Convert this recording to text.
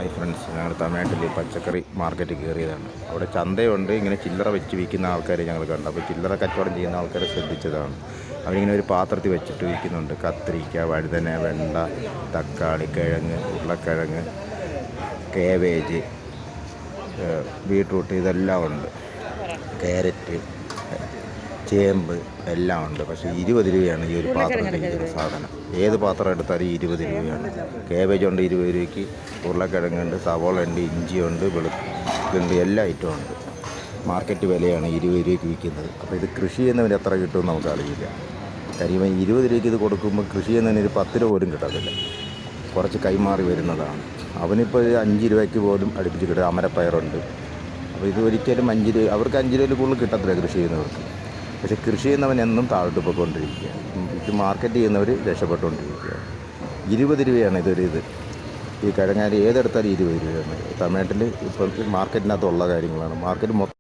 Hi friends, ഞങ്ങൾ തമിഴ്നാട്ടിൽ പച്ചക്കറി മാർക്കറ്റിൽ കയറിയതാണ്. അവിടെ ചന്തയുണ്ട്. ഇങ്ങനെ ചില്ലറ വെച്ച് വിൽക്കുന്ന ആൾക്കാരെ ഞങ്ങൾ കണ്ടു. അപ്പോൾ ചില്ലറ കച്ചവടം ചെയ്യുന്ന ആൾക്കാരെ ശ്രദ്ധിച്ചതാണ്. അവരിങ്ങനെ ഒരു പാത്രത്തിൽ വെച്ചിട്ട് വിൽക്കുന്നുണ്ട്. കത്തിരിക്ക, വഴുതന, വെണ്ട, തക്കാളി, കിഴങ്ങ്, ഉരുളക്കിഴങ്ങ്, കേബേജ്, ബീട്രൂട്ട്, ഇതെല്ലാം ഉണ്ട്. ക്യാരറ്റ്, ചേമ്പ് എല്ലാം ഉണ്ട്. പക്ഷേ 20 രൂപയാണ് ഈ ഒരു പാത്രത്തിൽ ഇരിക്കുന്ന സാധനം. ഏത് പാത്രം എടുത്താലും 20 രൂപയാണ്. കേബേജ് ഉണ്ട് 20 രൂപയ്ക്ക്, ഉരുളക്കിഴങ്ങുണ്ട്, സവോള ഉണ്ട്, ഇഞ്ചിയുണ്ട്, വെളുത്തുണ്ട്, എല്ലാ ഐറ്റവും ഉണ്ട്. മാർക്കറ്റ് വിലയാണ് 20 രൂപയ്ക്ക് വിൽക്കുന്നത്. അപ്പോൾ ഇത് കൃഷി ചെയ്യുന്നവന് എത്ര കിട്ടുമെന്ന് നമുക്കറിയില്ല. കാര്യം 20 രൂപയ്ക്ക് ഇത് കൊടുക്കുമ്പോൾ കൃഷി ചെയ്യുന്നതിന് ഒരു 10 രൂപ പോലും കിട്ടത്തില്ല. കുറച്ച് കൈമാറി വരുന്നതാണ്. അവനിപ്പോൾ 5 രൂപയ്ക്ക് പോലും അടുപ്പിച്ച് കിട്ടും. അമരപ്പയറുണ്ട്. അപ്പോൾ ഇത് ഒരിക്കലും 5 രൂപ, അവർക്ക് 5 രൂപയിൽ കൂടുതൽ കിട്ടത്തില്ല കൃഷി ചെയ്യുന്നവർക്ക്. പക്ഷേ കൃഷി ചെയ്യുന്നവൻ എന്നും താഴോട്ട് പോയിക്കൊണ്ടിരിക്കുക. ഇത് മാർക്കറ്റ് ചെയ്യുന്നവർ രക്ഷപ്പെട്ടുകൊണ്ടിരിക്കുക. 20 രൂപയാണ് ഇത്. ഈ കിഴങ്ങാരി ഏതെടുത്താലും 20 രൂപയാണ്. തമിഴ്നാട്ടിൽ ഇപ്പം മാർക്കറ്റിനകത്തുള്ള കാര്യങ്ങളാണ്. മാർക്കറ്റ്